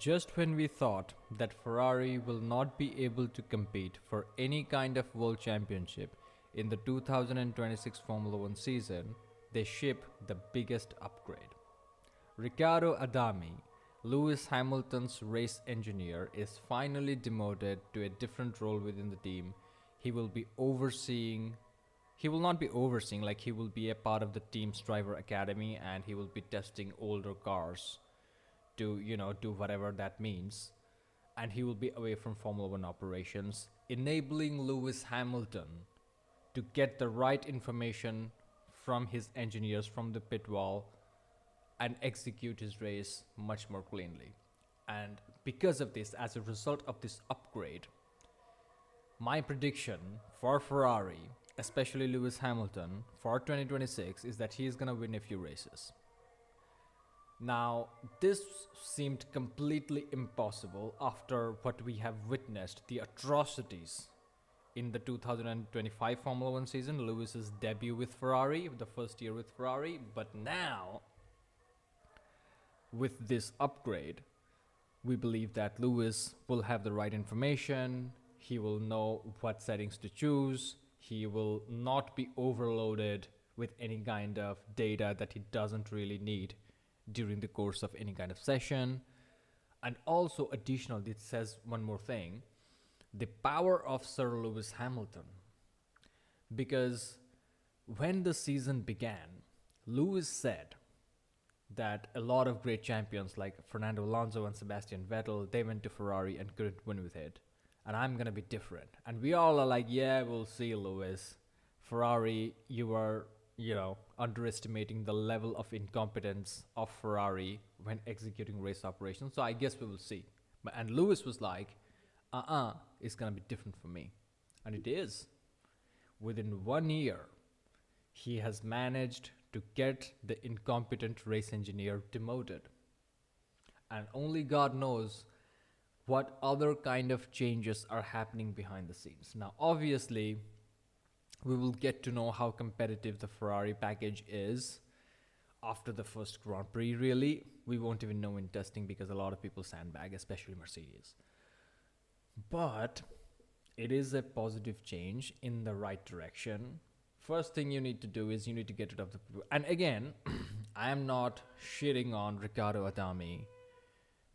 Just when we thought that Ferrari will not be able to compete for any kind of world championship in the 2026 Formula One season, they ship the biggest upgrade. Riccardo Adami, Lewis Hamilton's race engineer, is finally demoted to a different role within the team. He will be overseeing he will not be overseeing, like he will be a part of the team's driver academy, and he will be testing older cars to do whatever that means, and he will be away from Formula 1 operations, enabling Lewis Hamilton to get the right information from his engineers from the pit wall and execute his race much more cleanly. And because of this, as a result of this upgrade, my prediction for Ferrari, especially Lewis Hamilton, for 2026 is that he is going to win a few races. Now, this seemed completely impossible after what we have witnessed, the atrocities in the 2025 Formula One season, Lewis's debut with Ferrari, the first year with Ferrari. But now, with this upgrade, we believe that Lewis will have the right information, he will know what settings to choose, he will not be overloaded with any kind of data that he doesn't really need during the course of any kind of session. And also, additional, it says one more thing, the power of Sir Lewis Hamilton. Because when the season began, Lewis said that a lot of great champions like Fernando Alonso and Sebastian Vettel, they went to Ferrari and couldn't win with it. And I'm going to be different. And we all are like, yeah, we'll see, Lewis. Ferrari, you are underestimating the level of incompetence of Ferrari when executing race operations. So I guess we will see. And Lewis was like, it's going to be different for me. And it is. Within 1 year, he has managed to get the incompetent race engineer demoted. And only God knows what other kind of changes are happening behind the scenes. Now, obviously, we will get to know how competitive the Ferrari package is after the first Grand Prix, really. We won't even know in testing because a lot of people sandbag, especially Mercedes. But it is a positive change in the right direction. First thing you need to do is you need to get rid of the people. And again, I am not shitting on Riccardo Adami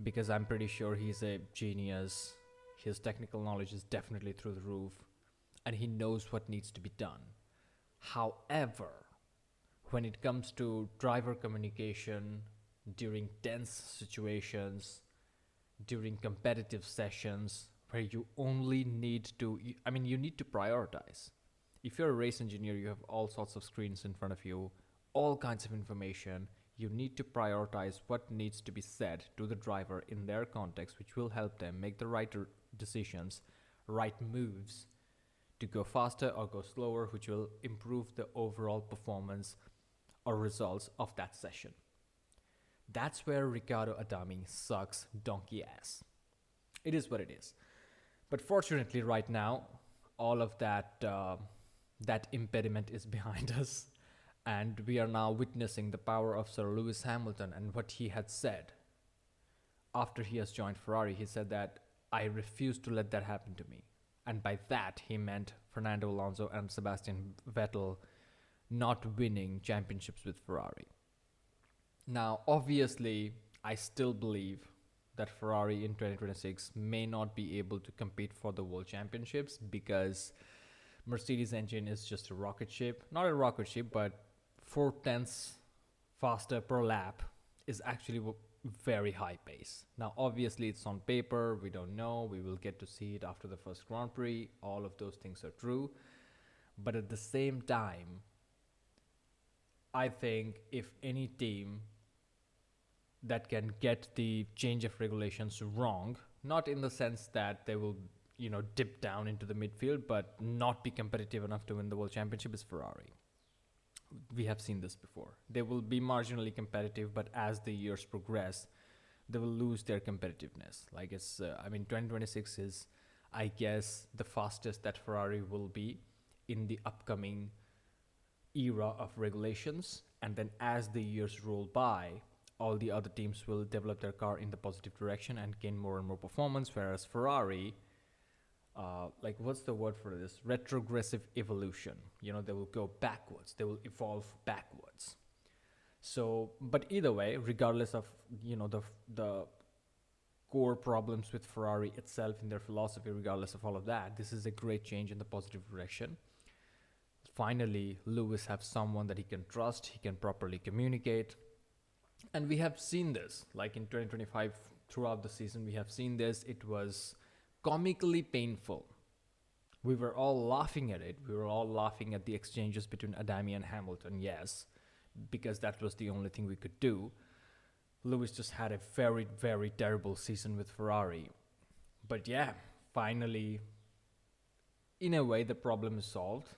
because I'm pretty sure he's a genius. His technical knowledge is definitely through the roof, and he knows what needs to be done. However, when it comes to driver communication during tense situations, during competitive sessions, where you only need to, you need to prioritize. If you're a race engineer, you have all sorts of screens in front of you, all kinds of information. You need to prioritize what needs to be said to the driver in their context, which will help them make the right decisions, right moves, to go faster or go slower, which will improve the overall performance or results of that session. That's where Riccardo Adami sucks donkey ass. It is what it is. But fortunately, right now, all of that impediment is behind us, and we are now witnessing the power of Sir Lewis Hamilton and what he had said after he has joined Ferrari. He said that I refuse to let that happen to me. And by that, he meant Fernando Alonso and Sebastian Vettel not winning championships with Ferrari. Now, obviously, I still believe that Ferrari in 2026 may not be able to compete for the world championships because Mercedes engine is just a rocket ship. Not a rocket ship, but 4/10 faster per lap is actually very high pace. Now, obviously, it's on paper. We don't know. We will get to see it after the first Grand Prix. All of those things are true. But at the same time, I think if any team that can get the change of regulations wrong, not in the sense that they will, dip down into the midfield, but not be competitive enough to win the world championship, is Ferrari. We have seen this before. They will be marginally competitive, but as the years progress, they will lose their competitiveness. 2026 is, I guess, the fastest that Ferrari will be in the upcoming era of regulations. And then as the years roll by, all the other teams will develop their car in the positive direction and gain more and more performance, whereas Ferrari, like what's the word for this? Retrogressive evolution. You know, they will go backwards. They will evolve backwards. So, but either way, regardless of the core problems with Ferrari itself in their philosophy, regardless of all of that, this is a great change in the positive direction. Finally, Lewis have someone that he can trust. He can properly communicate, and we have seen this. Like in 2025, throughout the season, we have seen this. It was comically painful. We were all laughing at it. We were all laughing at the exchanges between Adami and Hamilton, yes, because that was the only thing we could do. Lewis just had a very, very terrible season with Ferrari. But yeah, finally, in a way, the problem is solved.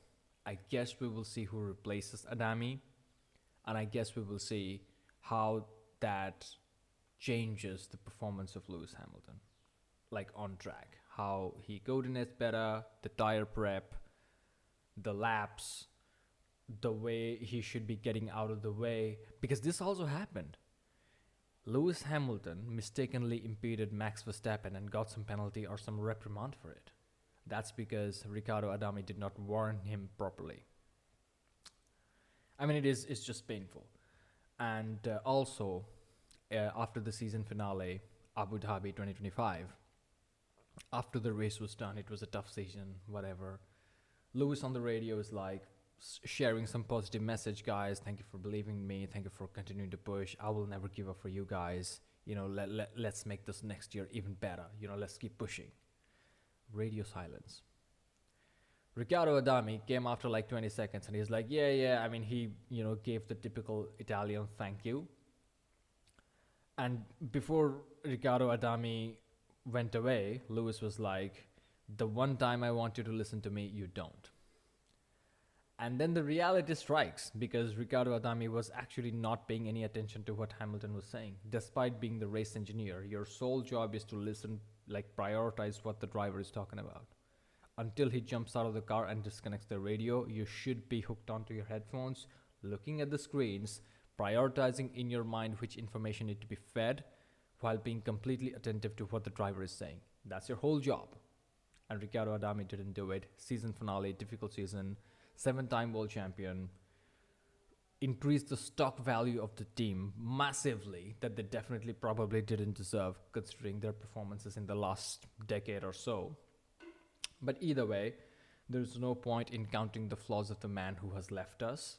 I guess we will see who replaces Adami, and I guess we will see how that changes the performance of Lewis Hamilton, like on track. How he coordinates better, the tire prep, the laps, the way he should be getting out of the way. Because this also happened. Lewis Hamilton mistakenly impeded Max Verstappen and got some penalty or some reprimand for it. That's because Riccardo Adami did not warn him properly. I mean, it's just painful. And also, after the season finale, Abu Dhabi 2025, after the race was done, it was a tough season, whatever. Lewis on the radio is like sharing some positive message, guys. Thank you for believing in me. Thank you for continuing to push. I will never give up for you guys. You know, let's make this next year even better. You know, let's keep pushing. Radio silence. Riccardo Adami came after like 20 seconds and he's like, yeah. I mean, he, gave the typical Italian thank you. And before Riccardo Adami went away, Lewis was like, the one time I want you to listen to me, you don't. And then the reality strikes because Riccardo Adami was actually not paying any attention to what Hamilton was saying. Despite being the race engineer, your sole job is to listen, like prioritize what the driver is talking about. Until he jumps out of the car and disconnects the radio, you should be hooked onto your headphones, looking at the screens, prioritizing in your mind which information need to be fed, while being completely attentive to what the driver is saying. That's your whole job. And Riccardo Adami didn't do it. Season finale, difficult season, 7-time world champion, increased the stock value of the team massively that they definitely probably didn't deserve considering their performances in the last decade or so. But either way, there's no point in counting the flaws of the man who has left us.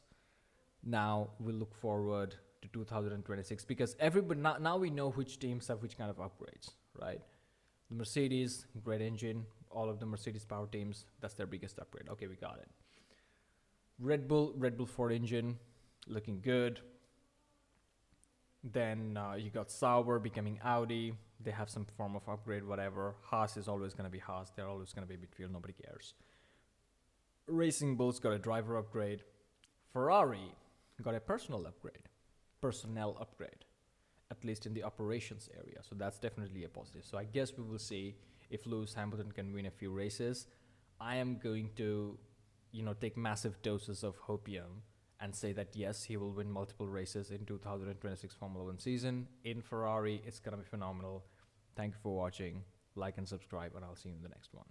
Now we look forward to 2026 because everybody now we know which teams have which kind of upgrades, right? The Mercedes, great engine, all of the Mercedes power teams, that's their biggest upgrade. Okay, we got it. Red Bull Ford engine, looking good. Then you got Sauber becoming Audi. They have some form of upgrade, whatever. Haas is always going to be Haas. They're always going to be midfield. Nobody cares. Racing Bulls got a driver upgrade. Ferrari got a personnel upgrade, at least in the operations area. So that's definitely a positive. So I guess we will see if Lewis Hamilton can win a few races. I am going to, take massive doses of hopium and say that yes, he will win multiple races in 2026 Formula 1 season. In Ferrari, it's going to be phenomenal. Thank you for watching. Like and subscribe, and I'll see you in the next one.